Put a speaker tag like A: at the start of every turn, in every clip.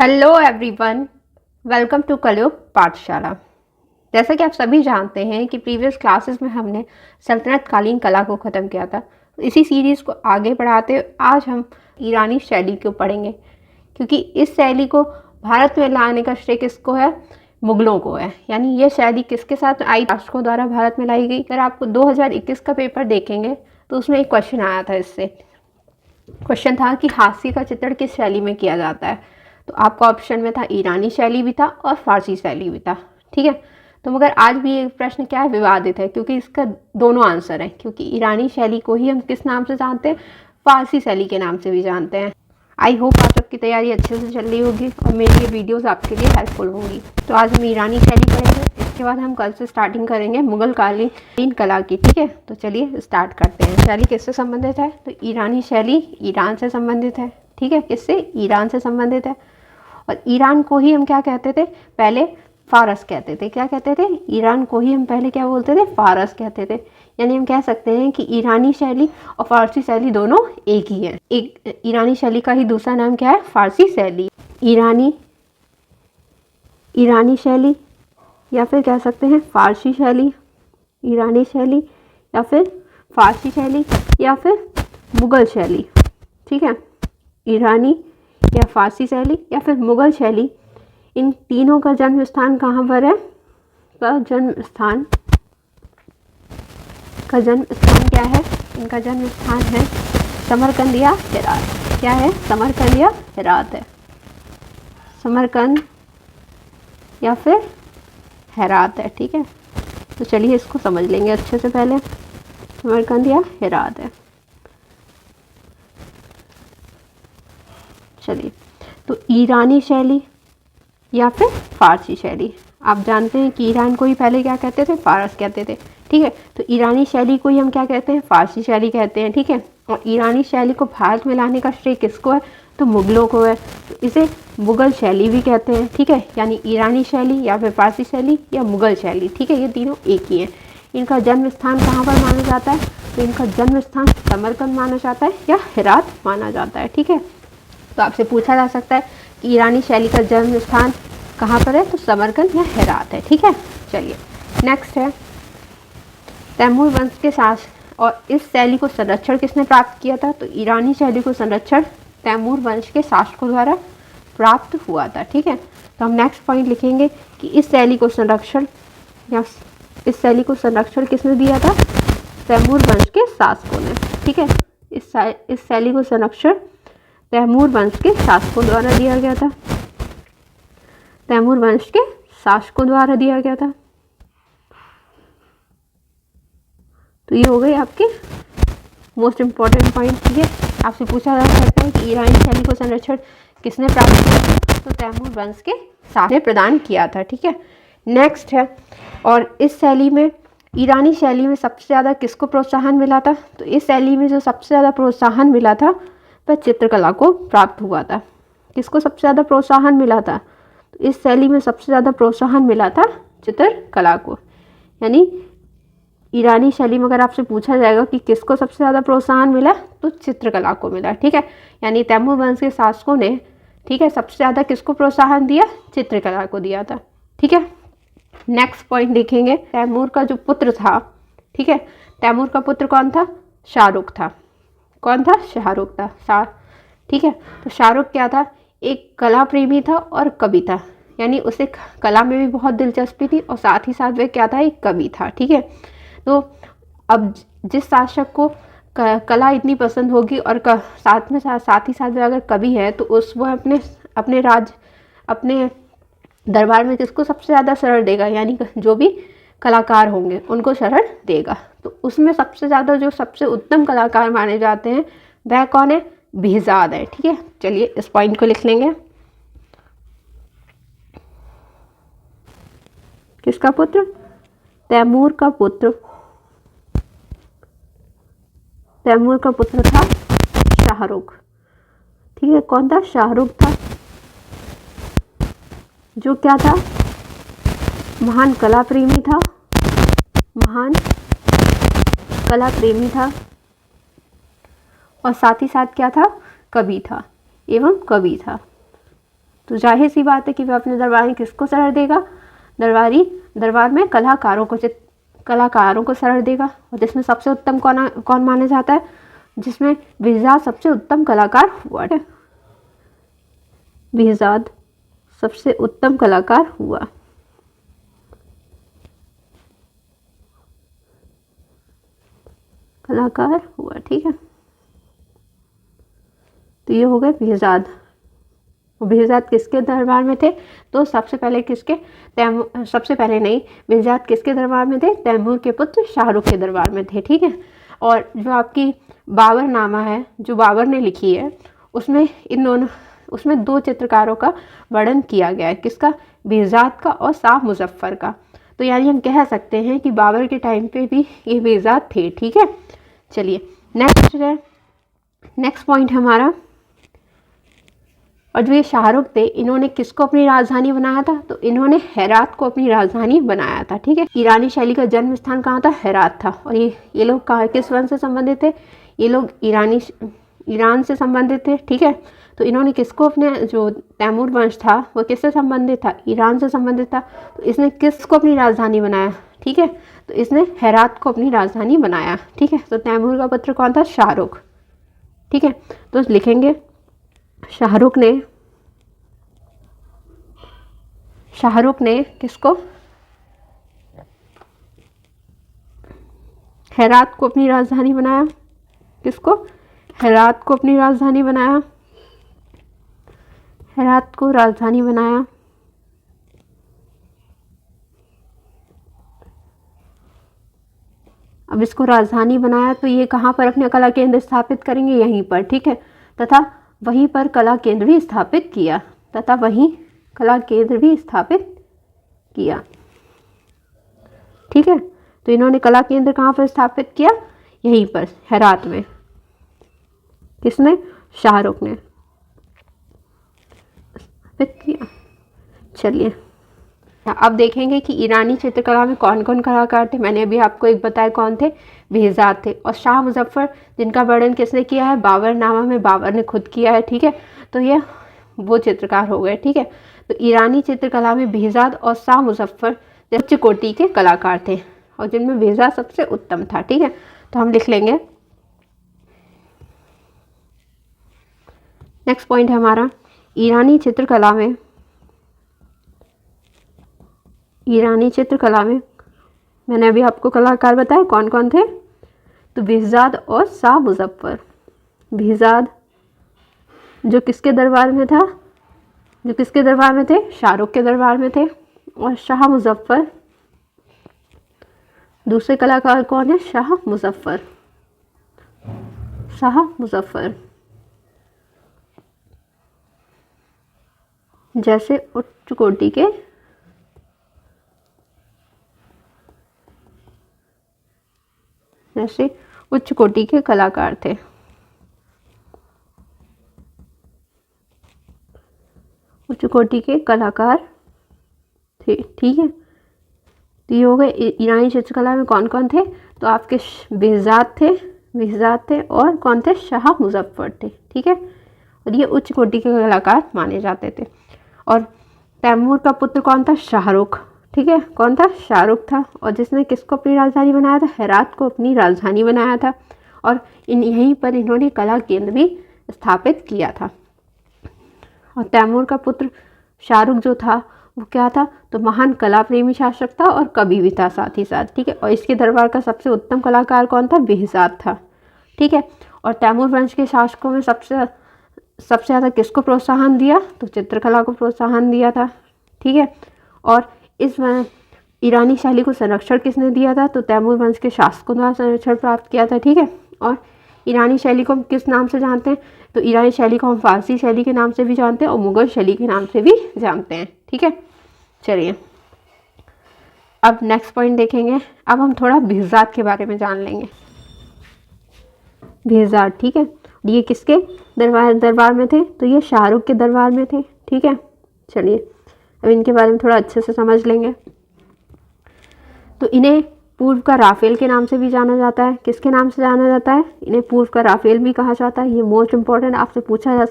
A: Hello everyone, welcome to कलयुग पाठशाला। जैसा कि आप सभी जानते हैं कि प्रीवियस क्लासेस में हमने सल्तनत कालीन कला को ख़त्म किया था। इसी सीरीज़ को आगे बढ़ाते हुए आज हम ईरानी शैली को पढ़ेंगे, क्योंकि इस शैली को भारत में लाने का श्रेय किसको है? मुगलों को है। यानी ये शैली किसके साथ आई? राष्ट्रों द्वारा भारत में लाई गई। अगर आपको 2021 का पेपर देखेंगे तो उसमें एक क्वेश्चन आया था। इससे क्वेश्चन था कि हाथी का चित्रण किस शैली में किया जाता है। तो आपका ऑप्शन में था ईरानी शैली भी था और फारसी शैली भी था। ठीक है, तो मगर आज भी ये प्रश्न क्या है? विवादित है, क्योंकि इसका दोनों आंसर है। क्योंकि ईरानी शैली को ही हम किस नाम से जानते हैं? फारसी शैली के नाम से भी जानते हैं। आई होप आप सबकी तैयारी अच्छे से चल रही होगी और मेरी ये वीडियोस आपके लिए हेल्पफुल होंगी। तो आज हम ईरानी शैली पढ़ेंगे, इसके बाद हम कल से स्टार्टिंग करेंगे मुगल कालीन कला की। ठीक है, तो चलिए स्टार्ट करते हैं। शैली किससे संबंधित है? तो ईरानी शैली ईरान से संबंधित है। ठीक है, किससे? ईरान से संबंधित है। और ईरान को ही हम क्या कहते थे? पहले फारस कहते थे। क्या कहते थे? ईरान को ही हम पहले क्या बोलते थे? फारस कहते थे। यानी हम कह सकते हैं कि ईरानी शैली और फारसी शैली दोनों एक ही है। एक ईरानी शैली का ही दूसरा नाम क्या है? फारसी शैली। ईरानी शैली या फिर कह सकते हैं फारसी शैली, ईरानी शैली या फिर फारसी शैली या फिर मुगल शैली। ठीक है, ईरानी या फारसी शैली या फिर मुगल शैली, इन तीनों का जन्म स्थान कहाँ पर है? जन्म स्थान क्या है? इनका जन्म स्थान है समरकंद या हेरात। क्या है? समरकंद या हेरात है। समरकंद या फिर हेरात है। ठीक है, तो चलिए इसको समझ लेंगे अच्छे से। पहले समरकंद या हेरात है। चलिए, तो ईरानी शैली या फिर फारसी शैली, आप जानते हैं कि ईरान को ही पहले क्या कहते थे? फारस कहते थे। ठीक है, तो ईरानी शैली को ही हम क्या कहते हैं? फारसी शैली कहते हैं। ठीक है, और ईरानी शैली को भारत में लाने का श्रेय किसको है? तो मुगलों को है। तो इसे मुगल शैली भी कहते हैं। ठीक है, यानी ईरानी शैली या फिर फारसी शैली या मुगल शैली। ठीक है, ये तीनों एक ही हैं। इनका जन्म स्थान कहाँ पर माना जाता है? तो इनका जन्म स्थान समरकंद माना जाता है या हेरात माना जाता है। ठीक है, तो आपसे पूछा जा सकता है कि ईरानी शैली का जन्म स्थान कहाँ पर है? तो समरकंद या हेरात है। ठीक है, चलिए नेक्स्ट है तैमूर वंश के शासक। और इस शैली को संरक्षण किसने प्राप्त किया था? तो ईरानी शैली को संरक्षण तैमूर वंश के शासकों द्वारा प्राप्त हुआ था। ठीक है, तो हम नेक्स्ट पॉइंट लिखेंगे कि इस शैली को संरक्षण किसने दिया था? तैमूर वंश के शासकों ने। ठीक है, इस शैली को संरक्षण तैमूर वंश के शासकों द्वारा दिया गया था। तैमूर वंश के शासकों द्वारा दिया गया था। तो ये हो गए आपके मोस्ट इम्पॉर्टेंट पॉइंट। ठीक है, आपसे पूछा जा सकता है कि ईरानी शैली को संरक्षण किसने प्राप्त किया था? तो तैमूर वंश के शासक ने प्रदान किया था। ठीक है, नेक्स्ट है, और इस शैली में ईरानी शैली में सबसे ज़्यादा किसको प्रोत्साहन मिला था? तो इस शैली में जो सबसे ज़्यादा प्रोत्साहन मिला था वह चित्रकला को प्राप्त हुआ था। किसको सबसे ज़्यादा प्रोत्साहन मिला था? तो इस शैली में सबसे ज़्यादा प्रोत्साहन मिला था चित्रकला को। यानी ईरानी शैली में अगर आपसे पूछा जाएगा कि किसको सबसे ज़्यादा प्रोत्साहन मिला, तो चित्रकला को मिला। ठीक है, यानी तैमूर वंश के शासकों ने, ठीक है, सबसे ज़्यादा किसको प्रोत्साहन दिया? चित्रकला को दिया था। ठीक है, नेक्स्ट पॉइंट देखेंगे तैमूर का जो पुत्र था। ठीक है, तैमूर का पुत्र कौन था? शाहरुख था। कौन था? शाहरुख था। ठीक है, तो शाहरुख क्या था? एक कला प्रेमी था और कवि था। यानी उसे कला में भी बहुत दिलचस्पी थी और साथ ही साथ वह क्या था? एक कवि था। ठीक है, तो अब जिस शासक को कला इतनी पसंद होगी और साथ ही साथ वह अगर कवि है, तो वह अपने दरबार में किसको सबसे ज़्यादा शरण देगा? यानी जो भी कलाकार होंगे उनको शरण देगा। तो उसमें सबसे ज़्यादा जो सबसे उत्तम कलाकार माने जाते हैं वह कौन है? बेहजाद है। ठीक है, चलिए इस पॉइंट को लिख लेंगे। किसका पुत्र? तैमूर का पुत्र। तैमूर का पुत्र था शाहरुख। ठीक है, कौन था? शाहरुख था, जो क्या था? महान कला प्रेमी था। महान कला प्रेमी था और साथ ही साथ क्या था? कवि था एवं कवि था। तो जाहिर सी बात है कि वह अपने दरबार में किसको शरण देगा, दरबार में कलाकारों को शरण देगा। और जिसमें सबसे उत्तम कौन माना जाता है, जिसमें बेहज़ाद सबसे उत्तम कलाकार हुआ है, बेहज़ाद सबसे उत्तम कलाकार हुआ। ठीक है। तो ये हो गए बेहज़ाद। बेहज़ाद किसके दरबार में थे, तो सबसे पहले बेहज़ाद किसके दरबार में थे, तैमूर के पुत्र शाहरुख के दरबार में थे। ठीक है। और जो आपकी बाबरनामा है, जो बाबर ने लिखी है, उसमें 2 चित्रकारों का वर्णन किया गया है। किसका, बेहज़ाद का और शाह मुज़फ़्फ़र का। तो यानी हम कह सकते हैं कि बाबर के टाइम पे भी ये बेहज़ाद थे। ठीक है। चलिए नेक्स्ट पॉइंट हमारा, और जो ये शाहरुख थे, इन्होंने किसको अपनी राजधानी बनाया था, तो इन्होंने हेरात को अपनी राजधानी बनाया था। ठीक है। ईरानी शैली का जन्म स्थान कहाँ था, हेरात था। और ये लोग किस वंश से संबंधित थे, ये लोग ईरान से संबंधित थे। ठीक है। तो इन्होंने किसको, अपने जो तैमूर वंश था वो किससे संबंधित था, ईरान से संबंधित था। तो इसने किसको अपनी राजधानी बनाया, ठीक है, तो इसने हेरात को अपनी राजधानी बनाया। ठीक है। तो तैमूर का पुत्र कौन था, शाहरुख। ठीक है। तो लिखेंगे शाहरुख ने किसको, हेरात को अपनी राजधानी बनाया। किसको, हेरात को अपनी राजधानी बनाया। हेरात को राजधानी बनाया। अब इसको राजधानी बनाया तो ये कहाँ पर अपने कला केंद्र स्थापित करेंगे, यहीं पर। ठीक है। तथा वहीं पर कला केंद्र भी स्थापित किया। ठीक है। तो इन्होंने कला केंद्र कहाँ पर स्थापित किया, यहीं पर हेरात में। किसने, शाहरुख ने स्थापित किया। चलिए अब देखेंगे कि ईरानी चित्रकला में कौन कौन कलाकार थे। मैंने अभी आपको एक बताया कौन थे, बेहज़ाद थे। और शाह मुज़फ़्फ़र, जिनका वर्णन किसने किया है, बाबरनामा में बाबर ने खुद किया है। ठीक है। तो ये वो चित्रकार हो गए। ठीक है। तो ईरानी चित्रकला में बेहज़ाद और शाह मुज़फ़्फ़र उच्च कोटि के कलाकार थे, और जिनमें बेहज़ाद सबसे उत्तम था। ठीक है। तो हम लिख लेंगे, नेक्स्ट पॉइंट है हमारा, ईरानी चित्रकला में मैंने अभी आपको कलाकार बताया कौन कौन थे, तो बेहज़ाद और शाह मुज़फ़्फ़र। बेहज़ाद जो किसके दरबार में थे, शाहरुख के दरबार में थे। और शाह मुज़फ़्फ़र, दूसरे कलाकार कौन है, शाह मुज़फ़्फ़र। जैसे उच्च कोटि के कलाकार थे। उच्च कोटि के कलाकार थे। ठीक है। तो ये हो गए ईरानी चित्रकला में कौन कौन थे, तो आपके बेहज़ाद थे और कौन थे, शाह मुज़फ़्फ़र थे। ठीक है। और ये उच्च कोटि के कलाकार माने जाते थे। और तैमूर का पुत्र कौन था, शाहरुख। ठीक है। कौन था, शाहरुख था। और जिसने किसको अपनी राजधानी बनाया था, हेरात को अपनी राजधानी बनाया था। और यहीं पर इन्होंने कला केंद्र भी स्थापित किया था। और तैमूर का पुत्र शाहरुख जो था वो क्या था, तो महान कला प्रेमी शासक था और कवि भी था साथ ही साथ। ठीक है। और इसके दरबार का सबसे उत्तम कलाकार कौन था, बेहज़ाद था। ठीक है। और तैमूर वंश के शासकों में सबसे ज़्यादा किसको प्रोत्साहन दिया, तो चित्रकला को प्रोत्साहन दिया था। ठीक है। और इस ईरानी शैली को संरक्षण किसने दिया था, तो तैमूर वंश के शासकों द्वारा संरक्षण प्राप्त किया था। ठीक है। और ईरानी शैली को हम किस नाम से जानते हैं, तो ईरानी शैली को हम फारसी शैली के नाम से भी जानते हैं और मुग़ल शैली के नाम से भी जानते हैं। ठीक है। चलिए अब नेक्स्ट पॉइंट देखेंगे। अब हम थोड़ा बेहज़ाद के बारे में जान लेंगे। बेहज़ाद, ठीक है, ये किसके दरबार में थे, तो ये शाहरुख के दरबार में थे। ठीक है। चलिए अब इनके बारे में थोड़ा अच्छे से समझ लेंगे। तो इन्हें पूर्व का राफेल के नाम से भी जाना जाता है। किसके नाम से जाना जाता है, इन्हें पूर्व का राफेल भी कहा जाता है। ये मोस्ट इम्पॉर्टेंट आपसे पूछा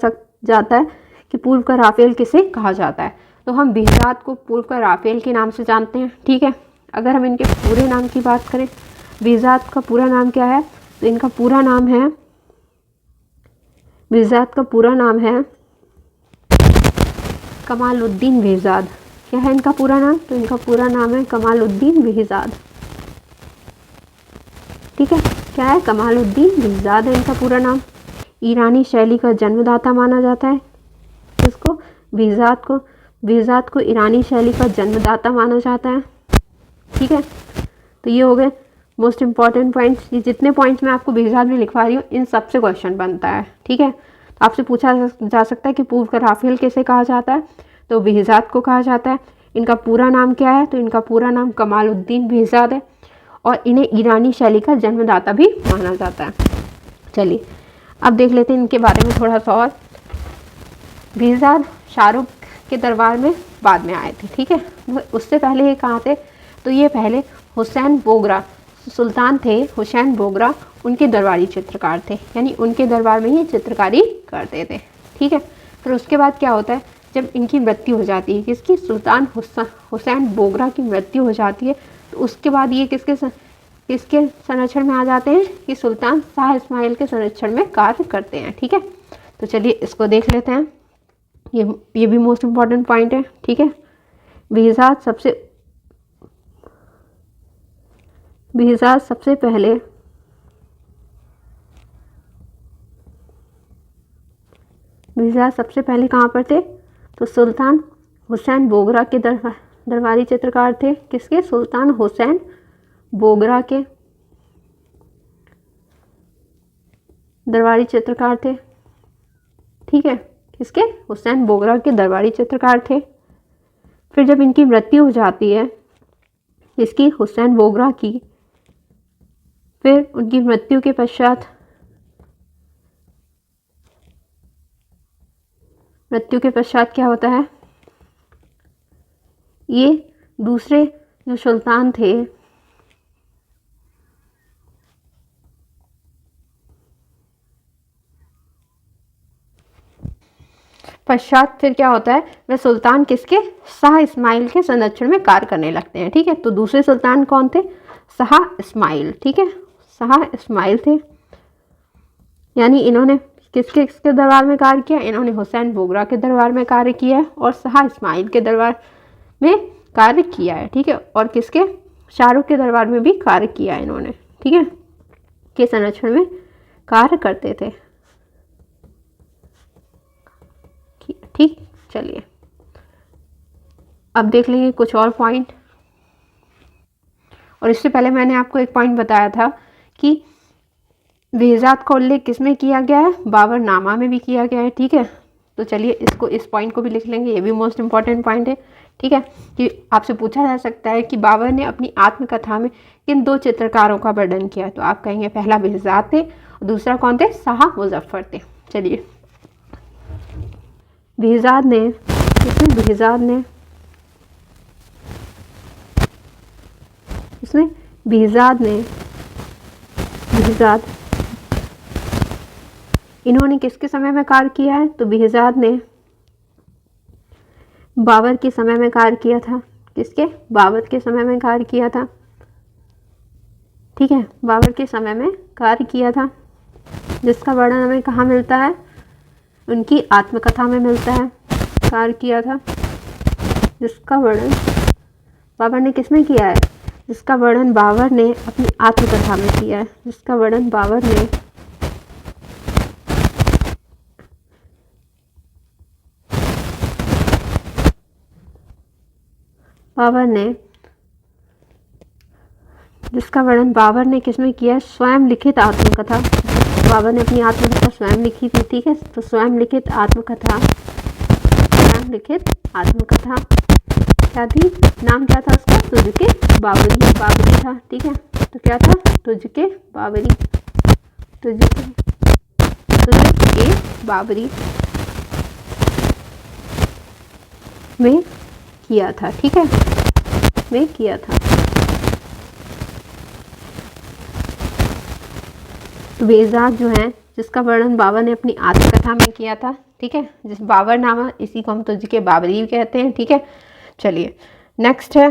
A: जाता है कि पूर्व का राफेल किसे कहा जाता है। तो हम बेहजाद को पूर्व का राफेल के नाम से जानते हैं, ठीक है। अगर हम इनके पूरे नाम की बात करें, बेहजाद का पूरा नाम क्या है, तो इनका पूरा नाम है, बेहजाद का पूरा नाम है कमालुद्दीन बेहजाद। क्या है इनका पूरा नाम, तो इनका पूरा नाम है कमालुद्दीन बेहजाद, ठीक है। क्या है, कमालुद्दीन बेहजाद है इनका पूरा नाम। ईरानी शैली का जन्मदाता माना जाता है इसको, बेहजाद को ईरानी शैली का जन्मदाता माना जाता है, ठीक है। तो ये हो गए मोस्ट इम्पॉर्टेंट पॉइंट्स। ये जितने पॉइंट्स मैं आपको बेहजाद में लिखवा रही हूँ इन सब से क्वेश्चन बनता है, ठीक है। तो आपसे पूछा जा सकता है कि पूर्व का राफेल कैसे कहा जाता है, तो बेहजाद को कहा जाता है। इनका पूरा नाम क्या है, तो इनका पूरा नाम कमालुद्दीन बेहजाद है और इन्हें ईरानी शैली का जन्मदाता भी माना जाता है। चलिए अब देख लेते हैं इनके बारे में थोड़ा सा और। बेहजाद शाहरुख के दरबार में बाद में आए थे, ठीक है। उससे पहले ये कहाँ थे, तो ये पहले हुसैन बोगरा सुल्तान थे, हुसैन बोगरा उनके दरबारी चित्रकार थे, यानी उनके दरबार में ही चित्रकारी करते थे, ठीक है। फिर उसके बाद क्या होता है, जब इनकी मृत्यु हो जाती है, किसकी, सुल्तान हुसैन बोगरा की मृत्यु हो जाती है, तो उसके बाद ये किसके संरक्षण में आ जाते हैं, कि सुल्तान शाह इस्माइल के संरक्षण में कार्य करते हैं, ठीक है। तो चलिए इसको देख लेते हैं, ये भी मोस्ट इम्पॉर्टेंट पॉइंट है, ठीक है। बेहजाद सबसे पहले कहाँ पर थे, तो सुल्तान हुसैन बोगरा के दरबारी चित्रकार थे। किसके, सुल्तान हुसैन बोगरा के दरबारी चित्रकार थे, ठीक है। किसके, हुसैन बोगरा के दरबारी चित्रकार थे। फिर जब इनकी मृत्यु हो जाती है, इसकी, हुसैन बोगरा की, फिर उनकी मृत्यु के पश्चात क्या होता है, ये दूसरे जो सुल्तान थे, पश्चात फिर क्या होता है, वह सुल्तान किसके, शाह इस्माइल के संरक्षण में कार्य करने लगते हैं, ठीक है। तो दूसरे सुल्तान कौन थे, शाह इस्माइल, ठीक है, शाह इस्माइल थे। यानी इन्होंने किसके दरबार में कार्य किया, इन्होंने हुसैन बोगरा के दरबार में कार्य किया है और शाह इस्माइल के दरबार में कार्य किया है, ठीक है। और किसके, शाहरुख के दरबार में भी कार्य किया है इन्होंने, ठीक है, के संरक्षण में कार्य करते थे, ठीक। चलिए अब देख लेंगे कुछ और पॉइंट। और इससे पहले मैंने आपको एक पॉइंट बताया था कि बेहजाद का उल्लेख किस में किया गया है, बाबरनामा में भी किया गया है, ठीक है। तो चलिए इस पॉइंट को भी लिख लेंगे, ये भी मोस्ट इम्पॉर्टेंट पॉइंट है, ठीक है। कि आपसे पूछा जा सकता है कि बाबर ने अपनी आत्मकथा में किन दो चित्रकारों का वर्णन किया, तो आप कहेंगे पहला बेहजाद थे और दूसरा कौन थे, शाह मुजफ्फर थे। चलिए बेहजाद इन्होंने किसके समय में कार्य किया है, तो बेहजाद ने बाबर के समय में कार्य किया था। किसके, बाबर के समय में कार्य किया था, ठीक है, बाबर के समय में कार्य किया था, जिसका वर्णन हमें कहाँ मिलता है, उनकी आत्मकथा में मिलता है, कार्य किया था, जिसका वर्णन बाबर ने किसमें किया है, जिसका वर्णन बाबर ने अपनी आत्मकथा में किया है, जिसका वर्णन बाबर ने बाबर ने किसमें किया, स्वयं लिखित आत्मकथा। बाबर ने अपनी आत्मकथा स्वयं लिखी थी, ठीक है। तो स्वयं लिखित आत्मकथा क्या थी, नाम क्या था उसका, तुझके बाबरी था, ठीक है। तो क्या था, तुझके बाबरी में किया था, ठीक है, में किया था। तो बेहजाद जो हैं जिसका वर्णन बाबर ने अपनी आत्मकथा में किया था। ठीक है, जिस बाबरनामा, इसी को हम तुझ के बाबरी भी कहते हैं। ठीक है, चलिए नेक्स्ट है,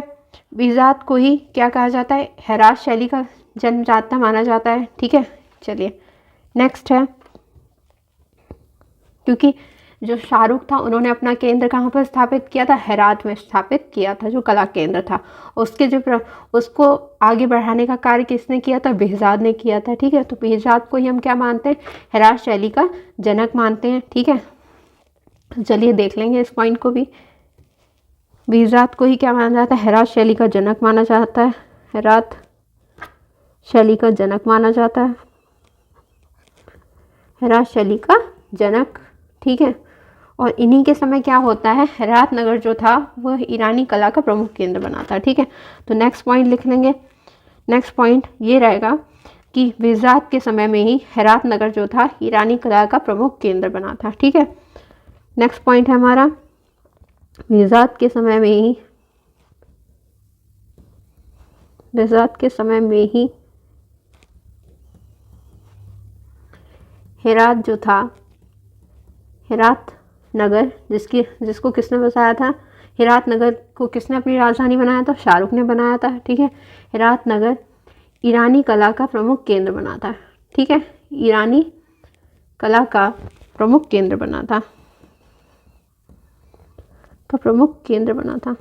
A: बेहज़ाद को ही क्या कहा जाता है, हेरात शैली का जन्मदाता माना जाता है। ठीक है, चलिए नेक्स्ट है, क्योंकि जो शाहरुख था उन्होंने अपना केंद्र कहाँ पर स्थापित किया था, हेरात में स्थापित किया था, जो कला केंद्र था। उसके जो उसको आगे बढ़ाने का कार्य किसने किया था, बेहज़ाद ने किया था। ठीक है, तो बेहज़ाद को ही हम क्या मानते हैं, हेरात शैली का जनक मानते हैं। ठीक है, चलिए देख लेंगे इस पॉइंट को भी। बेहज़ाद को ही क्या माना जाता है, हेरात शैली का जनक माना जाता है। हेरात शैली का जनक माना जाता है, हेरात शैली का जनक। ठीक है, और इन्हीं के समय क्या होता है, हेरात नगर जो था वह ईरानी कला का प्रमुख केंद्र बना था। ठीक है, तो नेक्स्ट पॉइंट लिख लेंगे। नेक्स्ट पॉइंट ये रहेगा कि बेहज़ाद के समय में ही हेरात नगर जो था ईरानी कला का प्रमुख केंद्र बना था। ठीक है, नेक्स्ट पॉइंट है हमारा, बेहज़ाद के समय में ही, बेहज़ाद के समय में ही हेरात जो था, हेरात नगर जिसको किसने बसाया था, हेरात नगर को किसने अपनी राजधानी बनाया था, शाहरुख ने बनाया था। ठीक है, हेरात नगर ईरानी कला का प्रमुख केंद्र बना था। ठीक है, ईरानी कला का प्रमुख केंद्र बना था, का प्रमुख केंद्र बना था,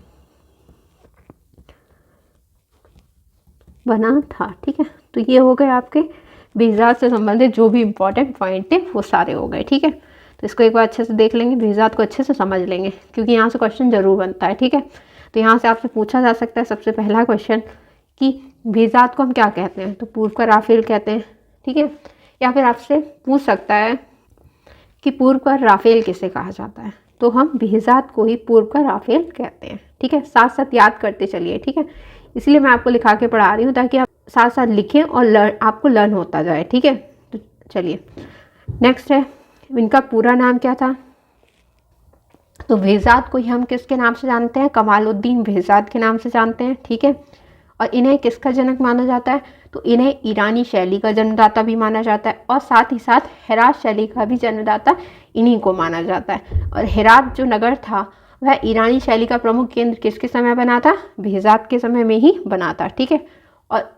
A: बना था। ठीक है, तो ये हो गए आपके बेहज़ाद से संबंधित जो भी इंपॉर्टेंट पॉइंट थे वो सारे हो गए। ठीक है, तो इसको एक बार अच्छे से देख लेंगे, बेहज़ाद को अच्छे से समझ लेंगे, क्योंकि यहाँ से क्वेश्चन जरूर बनता है। ठीक है, तो यहाँ से आपसे पूछा जा सकता है सबसे पहला क्वेश्चन कि बेहज़ाद को हम क्या कहते हैं, तो पूर्व का राफेल कहते हैं। ठीक है, या फिर आपसे पूछ सकता है कि पूर्व का राफेल किसे कहा जाता है, तो हम बेहज़ाद को ही पूर्व का राफेल कहते हैं। ठीक है, साथ साथ याद करते चलिए। ठीक है, इसलिए मैं आपको लिखा के पढ़ा रही हूँ ताकि आप साथ साथ लिखें और आपको लर्न होता जाए। ठीक है, तो चलिए नेक्स्ट है, इनका पूरा नाम क्या था, तो बेहज़ाद को ही हम किसके नाम से जानते हैं, कमालुद्दीन बेहज़ाद के नाम से जानते हैं। ठीक है, और इन्हें किसका जनक माना जाता है, तो इन्हें ईरानी शैली का जन्मदाता भी माना जाता है, और साथ ही साथ हेरात शैली का भी जन्मदाता इन्हीं को माना जाता है। और हेरात जो नगर था वह ईरानी शैली का प्रमुख केंद्र किसके समय बना था, बेहज़ाद के समय में ही बना था। ठीक है, और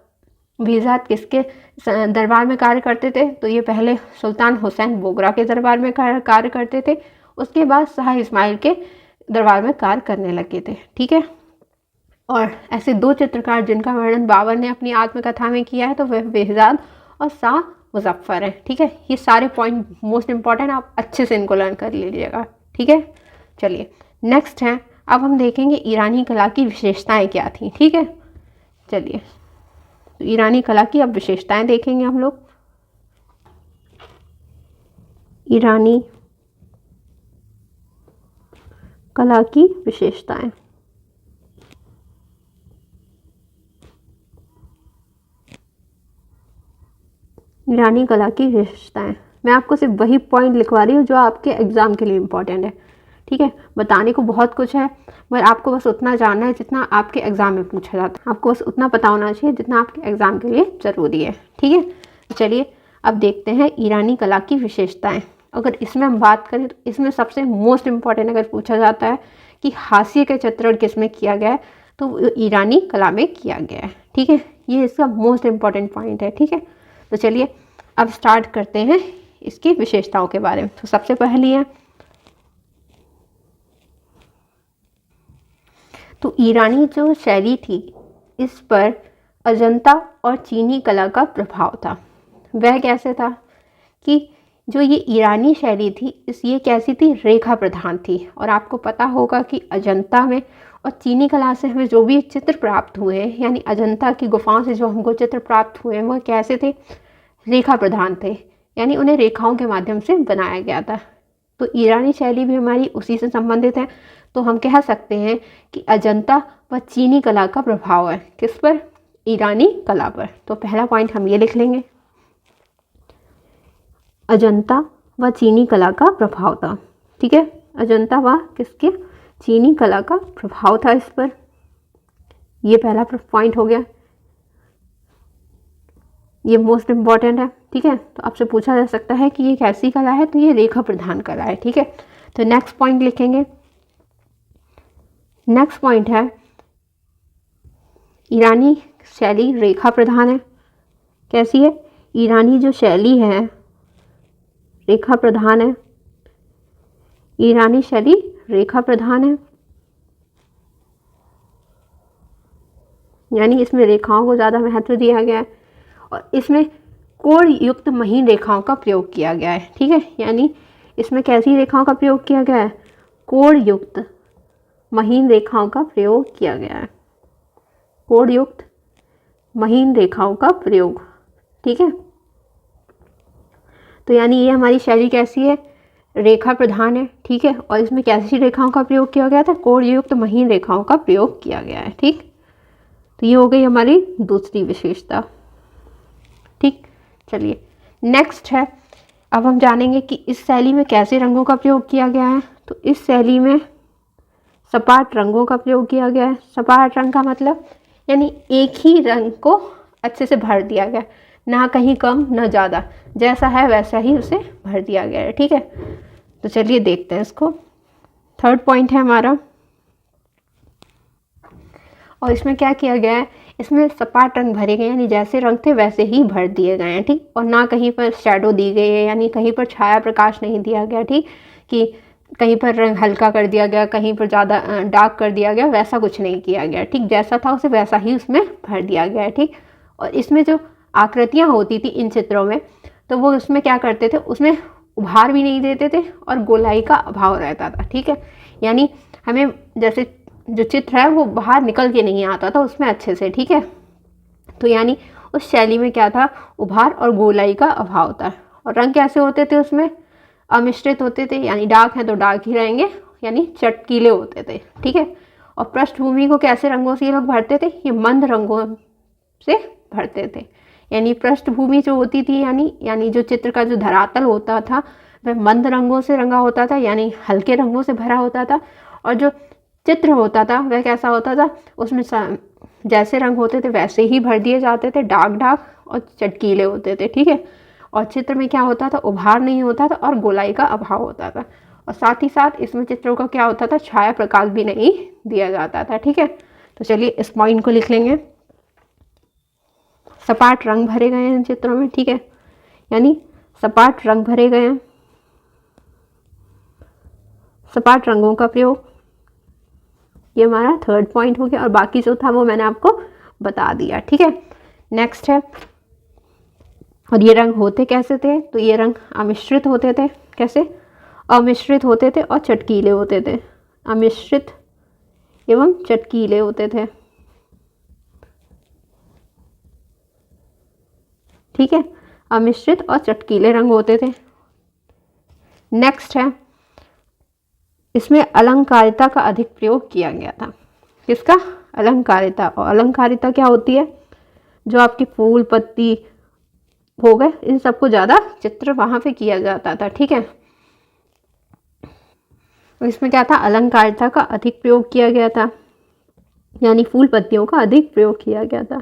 A: बेहज़ाद किसके दरबार में कार्य करते थे, तो ये पहले सुल्तान हुसैन बोगरा के दरबार में कार्य करते थे, उसके बाद शाह इस्माइल के दरबार में कार्य करने लगे थे। ठीक है, और ऐसे दो चित्रकार जिनका वर्णन बाबर ने अपनी आत्मकथा में किया है तो वह बेहज़ाद और शाह मुजफ्फर है। ठीक है, ये सारे पॉइंट मोस्ट इंपॉर्टेंट, आप अच्छे से इनको लर्न कर लीजिएगा। ठीक है, चलिए नेक्स्ट है, अब हम देखेंगे ईरानी कला की विशेषताएं क्या थी। ठीक है, चलिए तो ईरानी कला की अब विशेषताएं देखेंगे हम लोग। ईरानी कला की विशेषताएं, ईरानी कला की विशेषताएं, मैं आपको सिर्फ वही पॉइंट लिखवा रही हूँ जो आपके एग्ज़ाम के लिए इम्पोर्टेंट है। ठीक है, बताने को बहुत कुछ है मगर आपको बस उतना जानना है जितना आपके एग्ज़ाम में पूछा जाता है, आपको बस उतना पता होना चाहिए जितना आपके एग्ज़ाम के लिए ज़रूरी है। ठीक है, तो चलिए अब देखते हैं ईरानी कला की विशेषताएं। अगर इसमें हम बात करें तो इसमें सबसे मोस्ट इम्पॉर्टेंट अगर पूछा जाता है कि हाशिए का चित्रण किसमें किया गया है, तो ईरानी कला में किया गया है। ठीक है, ये इसका मोस्ट इम्पॉर्टेंट पॉइंट है। ठीक है, तो चलिए अब स्टार्ट करते हैं इसकी विशेषताओं के बारे में। तो सबसे पहली है, तो ईरानी जो शैली थी इस पर अजंता और चीनी कला का प्रभाव था। वह कैसे था कि जो ये ईरानी शैली थी ये कैसी थी, रेखा प्रधान थी। और आपको पता होगा कि अजंता में और चीनी कला से हमें जो भी चित्र प्राप्त हुए हैं, यानी अजंता की गुफाओं से जो हमको चित्र प्राप्त हुए हैं वह कैसे थे, रेखा प्रधान थे, यानी उन्हें रेखाओं के माध्यम से बनाया गया था। तो ईरानी शैली भी हमारी उसी से संबंधित है। तो हम कह सकते हैं कि अजंता व चीनी कला का प्रभाव है किस पर, ईरानी कला पर। तो पहला पॉइंट हम ये लिख लेंगे, अजंता व चीनी कला का प्रभाव था। ठीक है, अजंता व किसके, चीनी कला का प्रभाव था इस पर, ये पहला पॉइंट हो गया। ये मोस्ट इम्पॉर्टेंट है, ठीक है। तो आपसे पूछा जा सकता है कि ये कैसी कला है, तो ये रेखा प्रधान कला है, ठीक है। तो नेक्स्ट पॉइंट लिखेंगे। नेक्स्ट पॉइंट है ईरानी शैली रेखा प्रधान है। कैसी है? ईरानी जो शैली है रेखा प्रधान है। ईरानी शैली रेखा प्रधान है, यानी इसमें रेखाओं को ज़्यादा महत्व दिया गया है और इसमें कोण युक्त महीन रेखाओं का प्रयोग किया गया है, ठीक है। यानी इसमें कैसी रेखाओं का प्रयोग किया गया है? कोण युक्त महीन रेखाओं का प्रयोग किया गया है। कोण युक्त महीन रेखाओं का प्रयोग, ठीक है। तो यानी ये हमारी शैली कैसी है? रेखा प्रधान है, ठीक है। और इसमें कैसी रेखाओं का प्रयोग किया गया था? कोण युक्त महीन रेखाओं का प्रयोग किया गया है, ठीक। तो ये हो गई हमारी दूसरी विशेषता, ठीक। चलिए नेक्स्ट है, अब हम जानेंगे कि इस शैली में कैसे रंगों का प्रयोग किया गया है। तो इस शैली में सपाट रंगों का प्रयोग किया गया है। सपाट रंग का मतलब यानी एक ही रंग को अच्छे से भर दिया गया, ना कहीं कम ना ज़्यादा, जैसा है वैसा ही उसे भर दिया गया है, ठीक है। तो चलिए देखते हैं इसको। थर्ड पॉइंट है हमारा, और इसमें क्या किया गया है? इसमें सपाट रंग भरे गए, यानी जैसे रंग थे वैसे ही भर दिए गए हैं, ठीक। और ना कहीं पर शैडो दी गई है, यानी कहीं पर छाया प्रकाश नहीं दिया गया, ठीक, कि कहीं पर रंग हल्का कर दिया गया, कहीं पर ज़्यादा डार्क कर दिया गया, वैसा कुछ नहीं किया गया, ठीक। जैसा था उसे वैसा ही उसमें भर दिया गया है, ठीक। और इसमें जो आकृतियाँ होती थी इन चित्रों में, तो वो उसमें क्या करते थे? उसमें उभार भी नहीं देते थे और गोलाई का अभाव रहता था, ठीक है। यानी हमें जैसे जो चित्र है वो बाहर निकल के नहीं आता था उसमें अच्छे से, ठीक है। तो यानी उस शैली में क्या था? उभार और गोलाई का अभाव था। और रंग कैसे होते थे उसमें? अमिश्रित होते थे, यानी डार्क है तो डार्क ही रहेंगे, यानी चटकीले होते थे, ठीक है। और पृष्ठभूमि को कैसे रंगों से ये लोग भरते थे? ये मंद रंगों से भरते थे। यानी पृष्ठभूमि जो होती थी, यानी जो चित्र का जो धरातल होता था वह मंद रंगों से रंगा होता था, यानी हल्के रंगों से भरा होता था। और जो चित्र होता था वह कैसा होता था? उसमें जैसे रंग होते थे वैसे ही भर दिए जाते थे, डार्क डार्क और चटकीले होते थे, ठीक है। और चित्र में क्या होता था? उभार नहीं होता था और गोलाई का अभाव होता था। और साथ ही साथ इसमें चित्रों का क्या होता था? छाया प्रकाश भी नहीं दिया जाता था, ठीक है। तो चलिए इस पॉइंट को लिख लेंगे। सपाट रंग भरे गए हैं इन चित्रों में, ठीक है, यानी सपाट रंग भरे गए हैं, सपाट रंगों का प्रयोग, ये हमारा थर्ड पॉइंट हो गया। और बाकी जो था वो मैंने आपको बता दिया, ठीक है। नेक्स्ट है, और ये रंग होते कैसे थे? तो ये रंग अमिश्रित होते थे। कैसे? अमिश्रित होते थे और चटकीले होते थे। अमिश्रित एवं चटकीले होते थे, ठीक है। अमिश्रित और चटकीले रंग होते थे। नेक्स्ट है, इसमें अलंकारिता का अधिक प्रयोग किया गया था। किसका? अलंकारिता। और अलंकारिता क्या होती है? जो आपकी फूल पत्ती हो गए, इन सबको ज़्यादा चित्र वहाँ पे किया जाता था, ठीक है। इसमें क्या था? अलंकारिता का अधिक प्रयोग किया गया था, यानी फूल पत्तियों का अधिक प्रयोग किया गया था।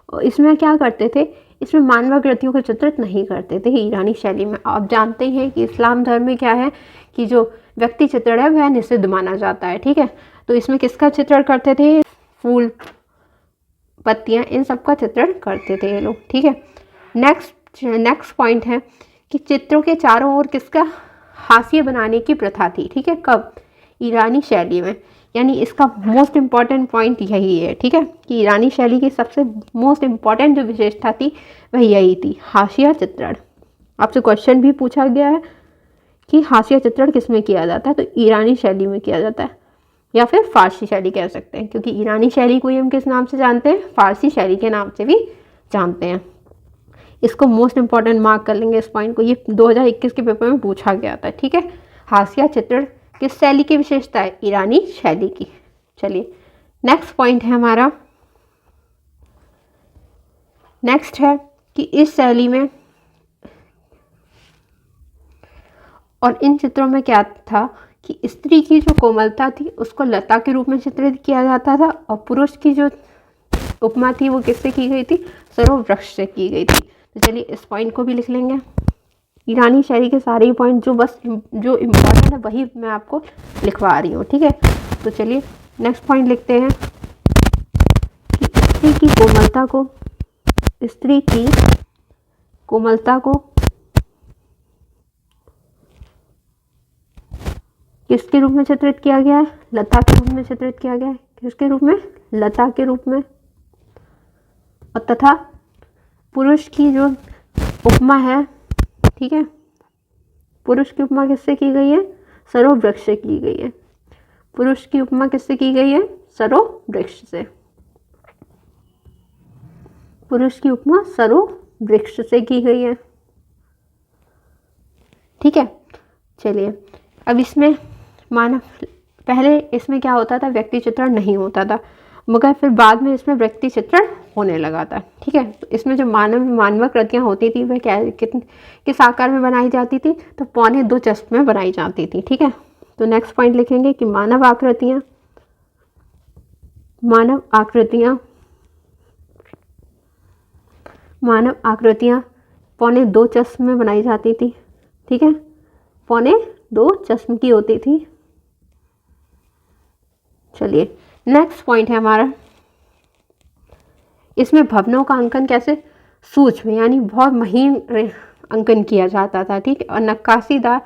A: और इसमें क्या करते थे? इसमें मानवाकृतियों को चित्रित नहीं करते थे ईरानी शैली में। आप जानते हैं कि इस्लाम धर्म में क्या है कि जो व्यक्ति चित्रण है वह निषिद्ध माना जाता है, ठीक है। तो इसमें किसका चित्रण करते थे? फूल पत्तियां, इन सब का चित्रण करते थे ये लोग, ठीक है। नेक्स्ट पॉइंट है कि चित्रों के चारों ओर किसका हाशिया बनाने की प्रथा थी, ठीक है। कब? ईरानी शैली में। यानी इसका मोस्ट इम्पॉर्टेंट पॉइंट यही है, ठीक है, कि ईरानी शैली की सबसे मोस्ट इम्पॉर्टेंट जो विशेषता थी वह यही थी, हाशिया चित्रण। आपसे क्वेश्चन भी पूछा गया है कि हाशिया चित्रण किस में किया जाता है? तो ईरानी शैली में किया जाता है, या फिर फारसी शैली कह सकते हैं, क्योंकि ईरानी शैली को ही हम किस नाम से जानते हैं? फारसी शैली के नाम से भी जानते हैं। इसको मोस्ट इम्पॉर्टेंट मार्क कर लेंगे इस पॉइंट को, ये 2021 के पेपर में पूछा गया था, ठीक है। हाशिया चित्रण किस शैली की विशेषता है? ईरानी शैली की। चलिए नेक्स्ट पॉइंट है हमारा, नेक्स्ट है कि इस शैली में और इन चित्रों में क्या था कि स्त्री की जो कोमलता थी उसको लता के रूप में चित्रित किया जाता था, और पुरुष की जो उपमा थी वो किससे की गई थी? सरोवृक्ष से की गई थी। तो चलिए इस पॉइंट को भी लिख लेंगे। ईरानी शैली के सारे ही पॉइंट जो इम्पोर्टेंट है वही मैं आपको लिखवा रही हूँ, ठीक है। तो चलिए नेक्स्ट पॉइंट लिखते हैं कि स्त्री की कोमलता को किसके रूप में चित्रित किया गया है? लता के रूप में चित्रित किया गया है। किसके रूप में? लता के रूप में। और तथा पुरुष की जो उपमा है, ठीक है, पुरुष की उपमा किससे की गई है? सरोवृक्ष से की गई है। पुरुष की उपमा किससे की गई है? सरोवृक्ष से। पुरुष की उपमा सरोवृक्ष से की गई है, ठीक है। चलिए अब इसमें मानव, पहले इसमें क्या होता था? व्यक्ति चित्रण नहीं होता था, मगर फिर बाद में इसमें व्यक्ति चित्रण होने लगा था, ठीक है। तो इसमें जो मानवाकृतियाँ होती थी वह किस आकार में बनाई जाती थी? तो 2.25 चष्ट में बनाई जाती थी, ठीक है। तो नेक्स्ट पॉइंट लिखेंगे कि मानव आकृतियाँ 2.25 चष्ट में बनाई जाती थी, ठीक है। 2.25 चष्म की होती थी। चलिए नेक्स्ट पॉइंट है हमारा, इसमें भवनों का अंकन कैसे? सूक्ष्म यानी बहुत महीन अंकन किया जाता था, ठीक है। और नक्काशीदार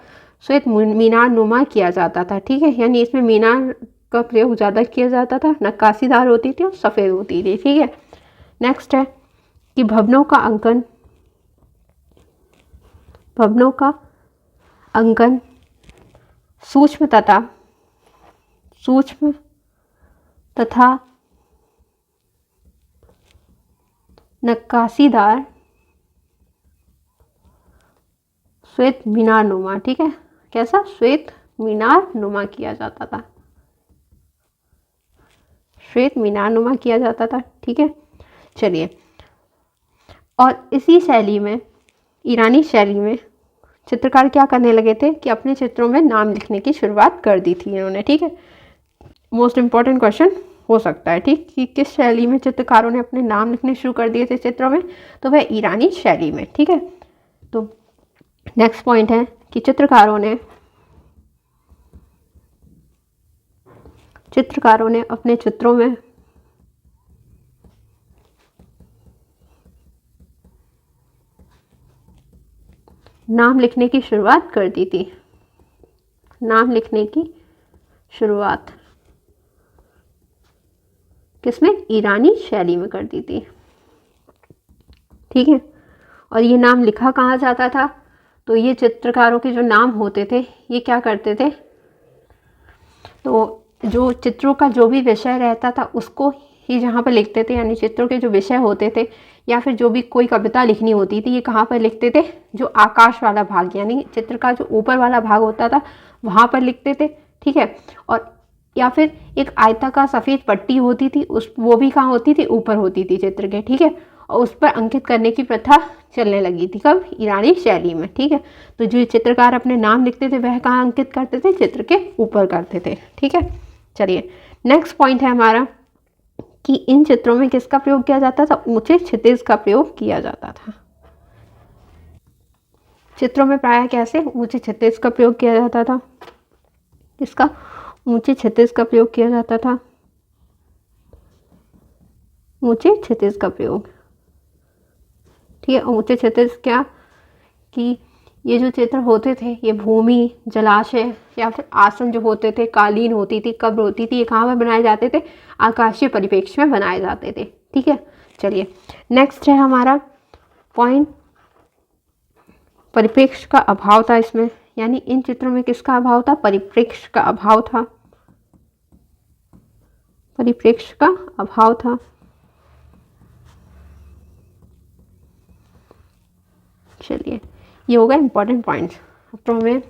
A: श्वेत मीनार नुमा किया जाता था, ठीक है। यानी इसमें मीनार का प्रयोग ज़्यादा किया जाता था, नक्काशीदार होती थी और सफ़ेद होती थी, ठीक है। नेक्स्ट है कि भवनों का अंकन सूक्ष्म तथा नक्काशीदार श्वेत मीनार नुमा, ठीक है। कैसा? श्वेत मीनार नुमा किया जाता था, श्वेत मीनार नुमा किया जाता था, ठीक है। चलिए और इसी शैली में, ईरानी शैली में चित्रकार क्या करने लगे थे कि अपने चित्रों में नाम लिखने की शुरुआत कर दी थी इन्होंने, ठीक है। मोस्ट इम्पॉर्टेंट क्वेश्चन हो सकता है, ठीक, कि किस शैली में चित्रकारों ने अपने नाम लिखने शुरू कर दिए थे चित्रों में? तो वह ईरानी शैली में, ठीक है। तो नेक्स्ट पॉइंट है कि चित्रकारों ने अपने चित्रों में नाम लिखने की शुरुआत कर दी थी। नाम लिखने की शुरुआत किसमें? ईरानी शैली में कर दी थी, ठीक है। और ये नाम लिखा कहाँ जाता था? तो ये चित्रकारों के जो नाम होते थे ये क्या करते थे? तो जो चित्रों का जो भी विषय रहता था उसको ही जहाँ पर लिखते थे, यानी चित्रों के जो विषय होते थे या फिर जो भी कोई कविता लिखनी होती थी ये कहाँ पर लिखते थे? जो आकाश वाला भाग, यानी चित्र का जो ऊपर वाला भाग होता था वहाँ पर लिखते थे, ठीक है। और या फिर एक आयताकार सफ़ेद पट्टी होती थी, वो भी कहाँ होती थी? ऊपर होती थी चित्र के, ठीक है। और उस पर अंकित करने की प्रथा चलने लगी थी, कब? ईरानी शैली में, ठीक है। तो जो चित्रकार अपने नाम लिखते थे वह कहाँ अंकित करते थे? चित्र के ऊपर करते थे, ठीक है। चलिए नेक्स्ट पॉइंट है हमारा कि इन चित्रों में किसका प्रयोग किया जाता था? ऊंचे क्षितिज का प्रयोग किया जाता था। चित्रों में प्रायः कैसे? ऊंचे क्षितिज का प्रयोग किया जाता था। किसका? ऊंचे क्षितिज का प्रयोग किया जाता था। ऊंचे क्षितिज का प्रयोग, ठीक है। ऊंचे क्षितिज क्या कि ये जो चित्र होते थे ये भूमि, जलाशय या फिर आसन जो होते थे, कालीन होती थी, कब्र होती थी, ये कहाँ पर बनाए जाते थे? आकाशीय परिप्रेक्ष्य में बनाए जाते थे, ठीक है। चलिए नेक्स्ट है हमारा पॉइंट, परिप्रेक्ष्य का अभाव था इसमें, यानी इन चित्रों में किसका अभाव था? परिप्रेक्ष्य का अभाव था। परिप्रेक्ष्य का अभाव था। चलिए ये होगा इंपॉर्टेंट पॉइंट्स। तो हमें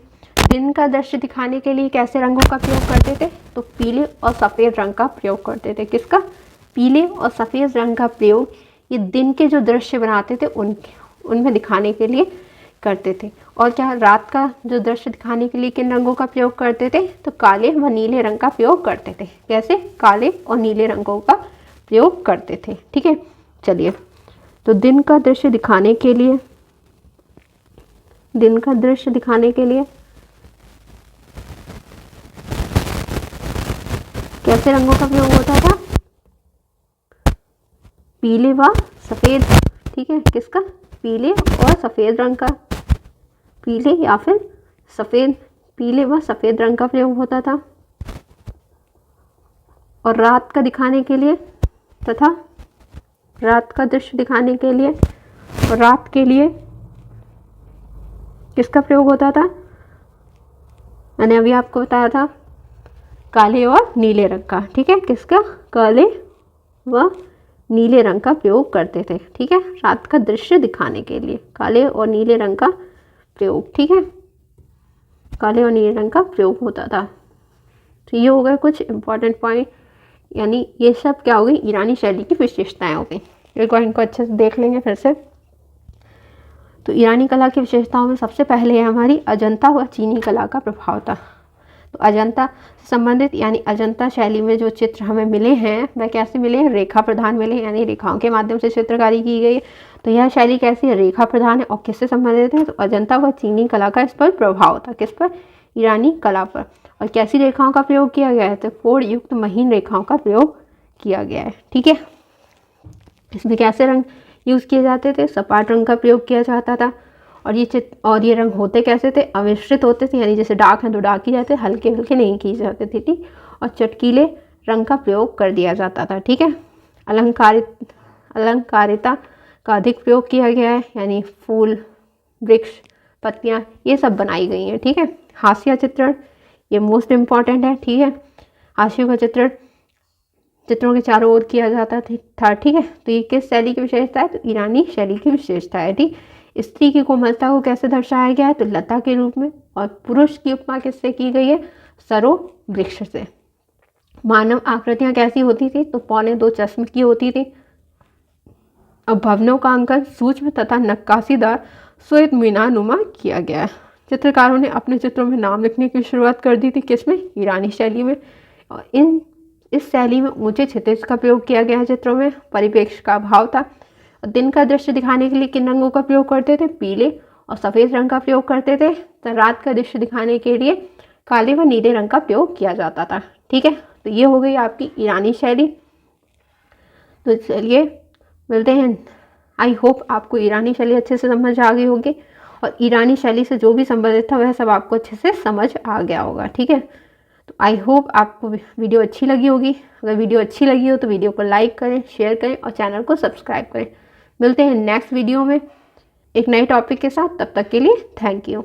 A: दिन का दृश्य दिखाने के लिए कैसे रंगों का प्रयोग करते थे? तो पीले और सफ़ेद रंग का प्रयोग करते थे। किसका? पीले और सफ़ेद रंग का प्रयोग ये दिन के जो दृश्य बनाते थे उनमें दिखाने के लिए करते थे। और क्या रात का जो दृश्य दिखाने के लिए किन रंगों का प्रयोग करते थे? तो काले व नीले रंग का प्रयोग करते थे। कैसे? काले और नीले रंगों का प्रयोग करते थे। ठीक है, चलिए, तो दिन का दृश्य दिखाने के लिए कैसे रंगों का प्रयोग होता था? पीले व सफ़ेद। ठीक है, किसका? पीले और सफ़ेद रंग का, पीले या फिर सफ़ेद, पीले व सफ़ेद रंग का प्रयोग होता था। और रात का दिखाने के लिए तथा रात का दृश्य दिखाने के लिए और रात के लिए किसका प्रयोग होता था? मैंने अभी आपको बताया था, काले और नीले रंग का। ठीक है, किसका? काले व नीले रंग का प्रयोग करते थे। ठीक है, रात का दृश्य दिखाने के लिए काले और नीले रंग का प्रयोग। ठीक है, काले और नीले रंग का प्रयोग होता था। तो ये हो गए कुछ इंपॉर्टेंट पॉइंट, यानी ये सब क्या हो गई? ईरानी शैली की विशेषताएं हो गई। एक बार इनको अच्छे से देख लेंगे फिर से। तो ईरानी कला की विशेषताओं में सबसे पहले है हमारी अजंता व चीनी कला का प्रभाव था। तो अजंता से संबंधित यानी अजंता शैली में जो चित्र हमें मिले हैं वह कैसे मिले हैं? रेखा प्रधान मिले, यानी रेखाओं के माध्यम से चित्रकारी की गई है। तो यह शैली कैसी है? रेखा प्रधान है। और किससे संबंधित है? तो अजंता व चीनी कला का इस पर प्रभाव था। किस पर? ईरानी कला पर। और कैसी रेखाओं का प्रयोग किया गया है? तो कोण युक्त महीन रेखाओं का प्रयोग किया गया है। ठीक है, इसमें कैसे रंग यूज़ किए जाते थे? सपाट रंग का प्रयोग किया जाता था। और ये रंग होते कैसे थे? अमिश्रित होते थे, यानी जैसे डार्क हैं तो डार्क ही जाते, हल्के हल्के नहीं किए जाते थे। ठीक, और चटकीले रंग का प्रयोग कर दिया जाता था। ठीक है, अलंकारिता का अधिक प्रयोग किया गया है, यानी फूल, वृक्ष, पत्तियाँ ये सब बनाई गई हैं। ठीक है, हास्य चित्रण ये मोस्ट इम्पॉर्टेंट है। ठीक है, हास्य का चित्रण चित्रों के चारों ओर किया जाता था। ठीक है, तो ये किस शैली की विशेषता है? तो ईरानी शैली की विशेषता है। ठीक, स्त्री की कोमलता को कैसे दर्शाया गया है? तो लता के रूप में। और पुरुष की उपमा किससे की गई है? सरो वृक्ष से। मानव आकृतियां कैसी होती थी? तो 2.25 चश्म की होती थी। और भवनों का अंकन सूक्ष्म तथा नक्काशीदार श्वेत मीनानुमा किया गया है। चित्रकारों ने अपने चित्रों में नाम लिखने की शुरुआत कर दी थी। किसमें? ईरानी शैली में। और इस शैली में ऊंचे क्षितिज का प्रयोग किया गया है चित्रों में। परिप्रेक्ष्य का अभाव था। दिन का दृश्य दिखाने के लिए किन रंगों का प्रयोग करते थे? पीले और सफ़ेद रंग का प्रयोग करते थे। तो रात का दृश्य दिखाने के लिए काले व नीले रंग का प्रयोग किया जाता था। ठीक है, तो ये हो गई आपकी ईरानी शैली। तो चलिए मिलते हैं। आई होप आपको ईरानी शैली अच्छे से समझ आ गई होगी और ईरानी शैली से जो भी संबंधित था वह सब आपको अच्छे से समझ आ गया होगा। ठीक है, तो आई होप आपको वीडियो अच्छी लगी होगी। अगर वीडियो अच्छी लगी हो तो वीडियो को लाइक करें, शेयर करें और चैनल को सब्सक्राइब करें। मिलते हैं नेक्स्ट वीडियो में एक नए टॉपिक के साथ। तब तक के लिए थैंक यू।